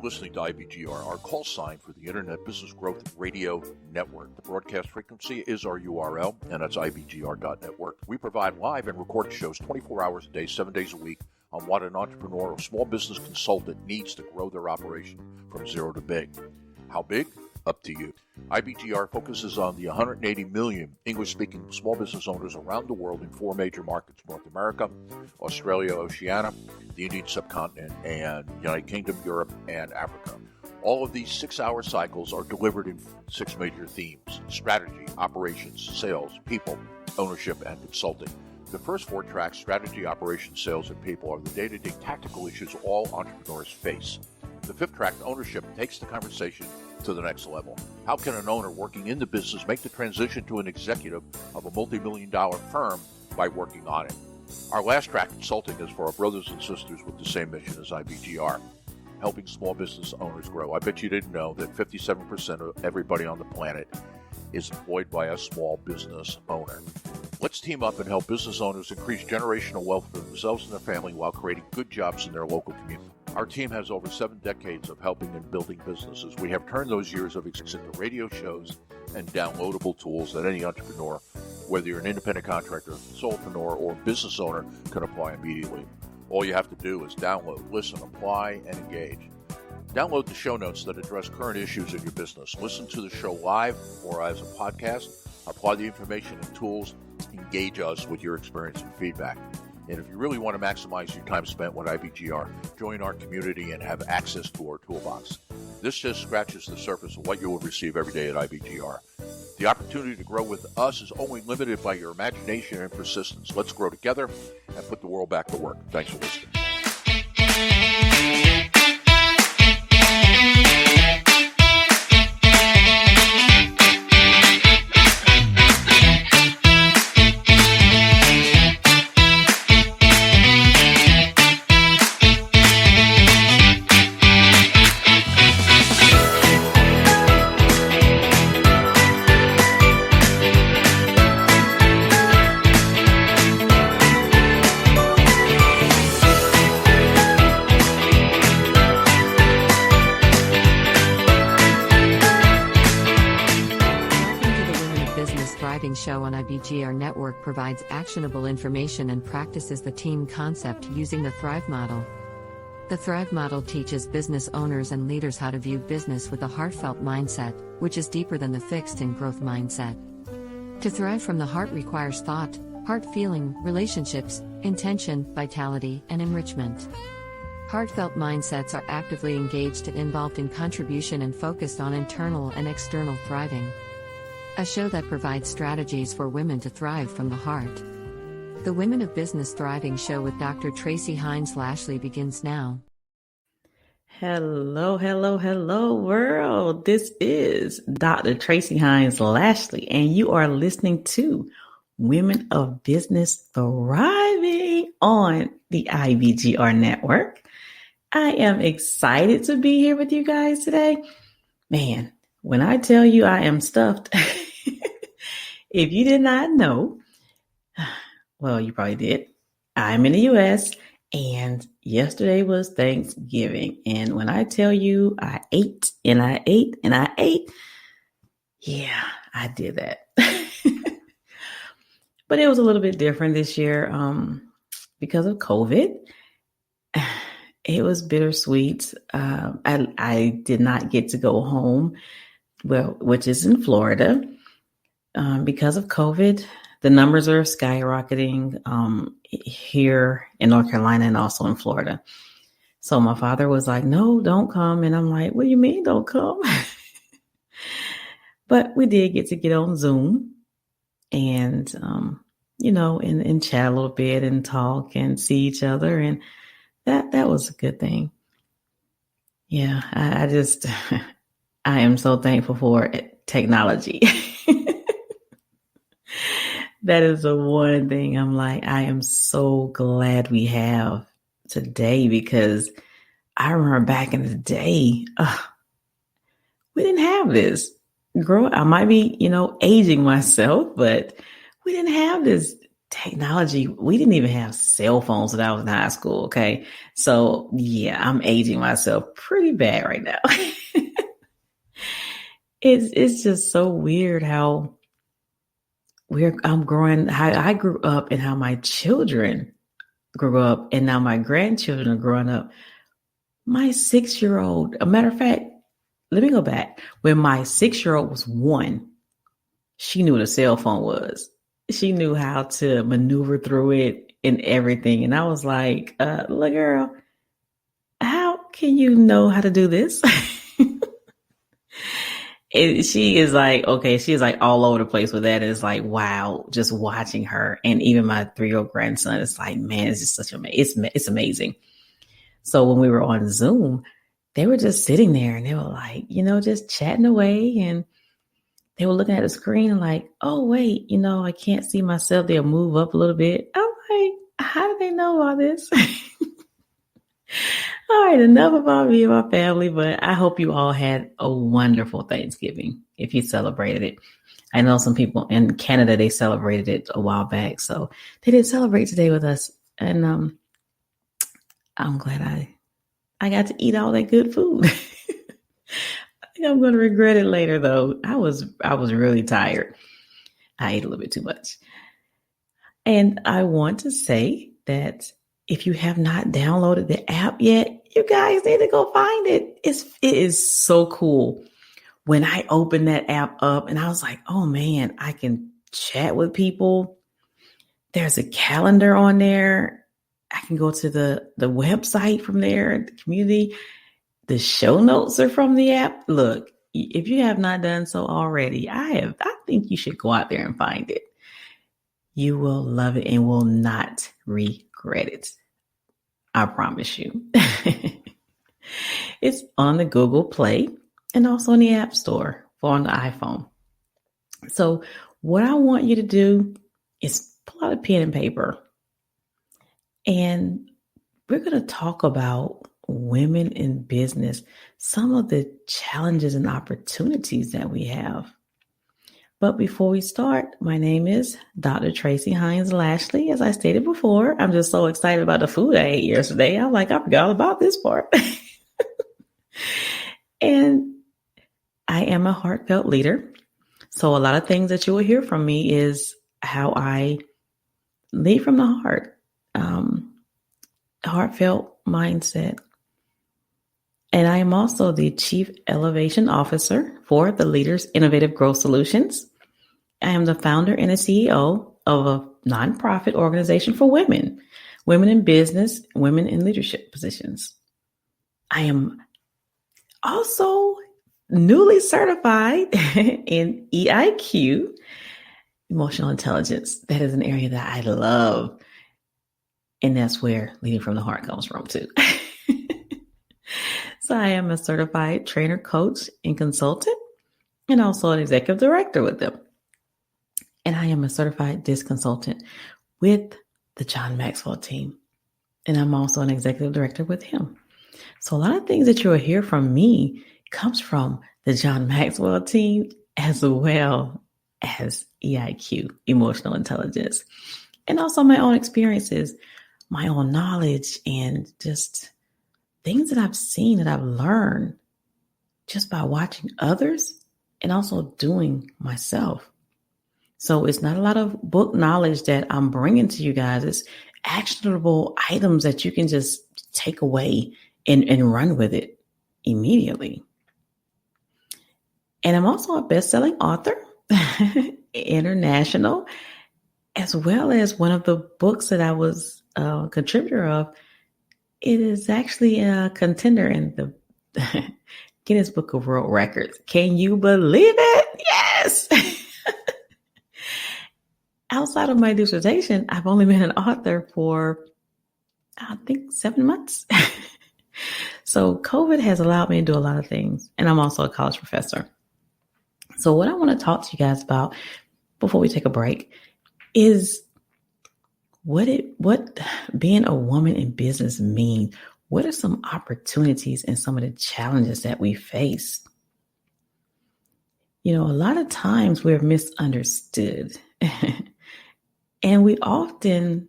listening to IBGR, our call sign for the Internet Business Growth Radio Network. The broadcast frequency is our URL, and that's ibgr.network. We provide live and recorded shows 24 hours a day, 7 days a week on what an entrepreneur or small business consultant needs to grow their operation from zero to big. How big? Up to you. IBGR focuses on the 180 million English-speaking small business owners around the world in 4 major markets: North America, Australia, Oceania, the Indian subcontinent, and United Kingdom, Europe, and Africa. All of these 6-hour cycles are delivered in 6 major themes: strategy, operations, sales, people, ownership, and consulting. The first 4 tracks, strategy, operations, sales, and people, are the day-to-day tactical issues all entrepreneurs face. The 5th track, ownership, takes the conversation to the next level. How can an owner working in the business make the transition to an executive of a multi-million-dollar firm by working on it? Our last track, consulting, is for our brothers and sisters with the same mission as IBGR, helping small business owners grow. I bet you didn't know that 57% of everybody on the planet is employed by a small business owner. Let's team up and help business owners increase generational wealth for themselves and their family while creating good jobs in their local community. Our team has over 7 decades of helping and building businesses. We have turned those years of experience into radio shows and downloadable tools that any entrepreneur, whether you're an independent contractor, solopreneur, or business owner, can apply immediately. All you have to do is download, listen, apply, and engage. Download the show notes that address current issues in your business. Listen to the show live or as a podcast. Apply the information and tools. Engage us with your experience and feedback. And if you really want to maximize your time spent with IBGR, join our community and have access to our toolbox. This just scratches the surface of what you will receive every day at IBGR. The opportunity to grow with us is only limited by your imagination and persistence. Let's grow together and put the world back to work. Thanks for listening. Show on IBGR Network provides actionable information and practices the team concept using the Thrive Model. The Thrive Model teaches business owners and leaders how to view business with a heartfelt mindset, which is deeper than the fixed and growth mindset. To thrive from the heart requires thought, heart feeling, relationships, intention, vitality, and enrichment. Heartfelt mindsets are actively engaged and involved in contribution and focused on internal and external thriving. A show that provides strategies for women to thrive from the heart. The Women of Business Thriving Show with Dr. Tracie Hines Lashley begins now. Hello, hello, hello, world. This is Dr. Tracie Hines Lashley, and you are listening to Women of Business Thriving on the IBGR Network. I am excited to be here with you guys today. Man, when I tell you I am stuffed, if you did not know, well, you probably did. I'm in the U.S. and yesterday was Thanksgiving. And when I tell you I ate and I ate and I ate, yeah, I did that. But it was a little bit different this year because of COVID. It was bittersweet. I did not get to go home, well, which is in Florida. Because of COVID, the numbers are skyrocketing here in North Carolina and also in Florida. So my father was like, no, don't come. And I'm like, what do you mean don't come? But we did get on Zoom and, and chat a little bit and talk and see each other. And that was a good thing. Yeah, I am so thankful for technology. That is the one thing I'm like, I am so glad we have today, because I remember back in the day, we didn't have this. I might be, aging myself, but we didn't have this technology, we didn't even have cell phones when I was in high school. Okay. So yeah, I'm aging myself pretty bad right now. It's just so weird how I'm growing, how I grew up and how my children grew up, and now my grandchildren are growing up. My 6-year-old, a matter of fact, let me go back. When my 6-year-old was 1, she knew what a cell phone was. She knew how to maneuver through it and everything. And I was like, little girl, how can you know how to do this? And she is like, okay, she is like all over the place with that. And it's like, wow, just watching her. And even my 3-year-old grandson, it's like, man, it's just it's amazing. So when we were on Zoom, they were just sitting there and they were like, just chatting away. And they were looking at the screen and like, oh, wait, I can't see myself. They'll move up a little bit. I'm like, how do they know all this? All right, enough about me and my family, but I hope you all had a wonderful Thanksgiving if you celebrated it. I know some people in Canada, they celebrated it a while back, so they didn't celebrate today with us. And I'm glad I got to eat all that good food. I think I'm going to regret it later, though. I was really tired. I ate a little bit too much. And I want to say that if you have not downloaded the app yet, you guys need to go find it. It is so cool. When I opened that app up and I was like, oh man, I can chat with people. There's a calendar on there. I can go to the website from there, the community. The show notes are from the app. Look, if you have not done so already, I think you should go out there and find it. You will love it and will not regret it. I promise you. It's on the Google Play and also in the App Store on the iPhone. So what I want you to do is pull out a pen and paper. And we're going to talk about women in business, some of the challenges and opportunities that we have. But before we start, my name is Dr. Tracie Hines Lashley. As I stated before, I'm just so excited about the food I ate yesterday. I'm like, I forgot all about this part. And I am a heartfelt leader. So a lot of things that you will hear from me is how I lead from the heart, heartfelt mindset. And I am also the Chief Elevation Officer for the Leaders Innovative Growth Solutions. I am the founder and the CEO of a nonprofit organization for women in business, women in leadership positions. I am also newly certified in EIQ, emotional intelligence. That is an area that I love. And that's where leading from the heart comes from too. So I am a certified trainer, coach, and consultant, and also an executive director with them. And I am a certified DISC consultant with the John Maxwell team. And I'm also an executive director with him. So a lot of things that you'll hear from me comes from the John Maxwell team as well as EIQ, emotional intelligence, and also my own experiences, my own knowledge, and just things that I've seen, that I've learned just by watching others and also doing myself. So it's not a lot of book knowledge that I'm bringing to you guys. It's actionable items that you can just take away and run with it immediately. And I'm also a best-selling author, international, as well as one of the books that I was a contributor of. It is actually a contender in the Guinness Book of World Records. Can you believe it? Yes. Outside of my dissertation, I've only been an author for, I think, 7 months. So COVID has allowed me to do a lot of things. And I'm also a college professor. So what I want to talk to you guys about before we take a break is what being a woman in business mean. What are some opportunities and some of the challenges that we face? A lot of times we're misunderstood. And we often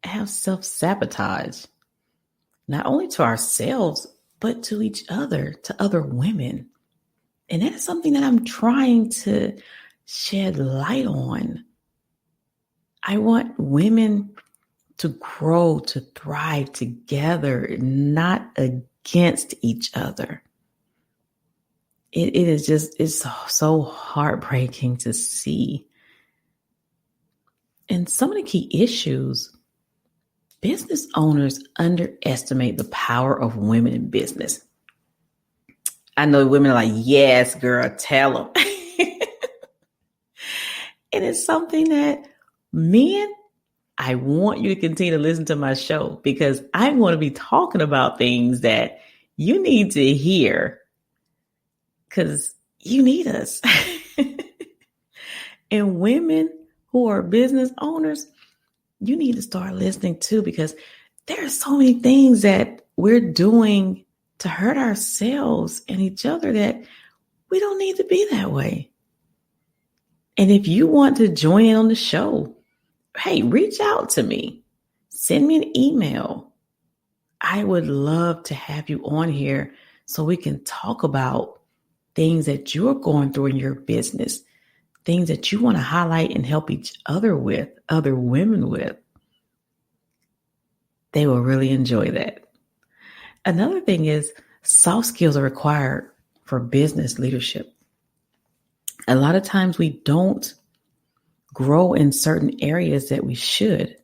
have self-sabotage, not only to ourselves, but to each other, to other women. And that is something that I'm trying to shed light on. I want women to grow, to thrive together, not against each other. It is just, it's so heartbreaking to see. And some of the key issues, business owners underestimate the power of women in business. I know women are like, yes, girl, tell them. And it's something that men, I want you to continue to listen to my show because I'm going to be talking about things that you need to hear because you need us. And women who are business owners, you need to start listening too, because there are so many things that we're doing to hurt ourselves and each other that we don't need to be that way. And if you want to join in on the show, hey, reach out to me. Send me an email. I would love to have you on here so we can talk about things that you're going through in your business, things that you want to highlight and help each other with, other women with. They will really enjoy that. Another thing is soft skills are required for business leadership. A lot of times we don't grow in certain areas that we should.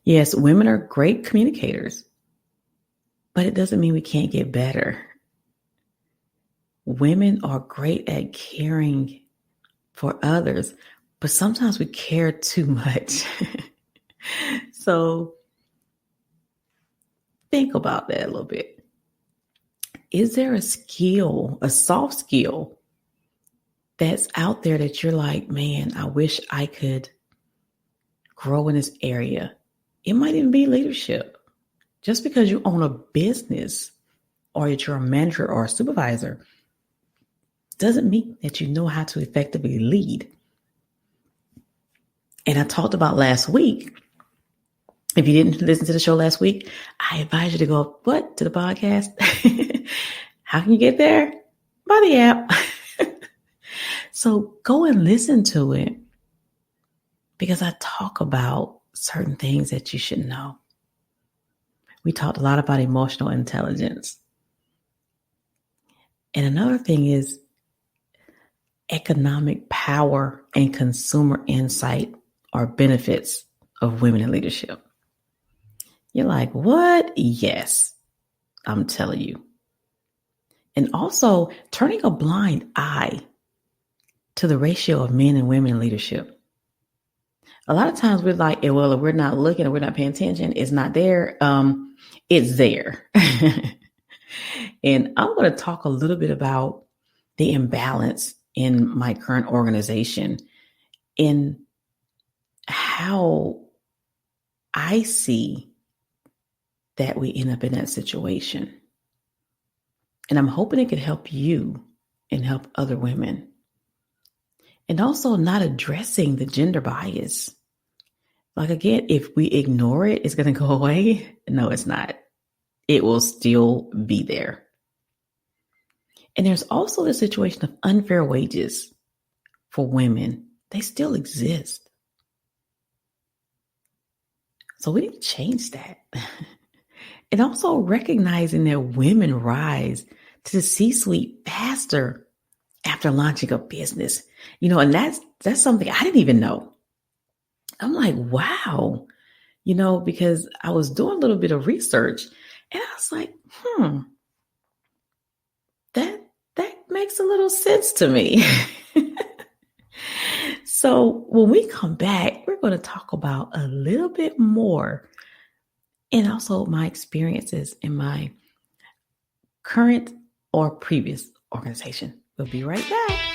Yes, women are great communicators, but it doesn't mean we can't get better. Women are great at caring for others, but sometimes we care too much. So think about that a little bit. Is there a skill, a soft skill that's out there that you're like, man, I wish I could grow in this area? It might even be leadership. Just because you own a business or that you're a manager or a supervisor doesn't mean that you know how to effectively lead. And I talked about last week. If you didn't listen to the show last week, I advise you to go to the podcast. How can you get there? By the app. So go and listen to it because I talk about certain things that you should know. We talked a lot about emotional intelligence. And another thing is economic power and consumer insight are benefits of women in leadership. You're like, what? Yes, I'm telling you. And also turning a blind eye to the ratio of men and women in leadership. A lot of times we're like, well, if we're not looking or we're not paying attention, it's not there. It's there. And I'm going to talk a little bit about the imbalance in my current organization and how I see that we end up in that situation. And I'm hoping it could help you and help other women. And also not addressing the gender bias. Like, again, if we ignore it, it's going to go away. No, it's not. It will still be there. And there's also the situation of unfair wages for women. They still exist. So we need to change that. And also recognizing that women rise to the C-suite faster after launching a business. And that's something I didn't even know. I'm like, wow, because I was doing a little bit of research and I was like, that makes a little sense to me. So when we come back, we're going to talk about a little bit more and also my experiences in my current or previous organization. We'll be right back.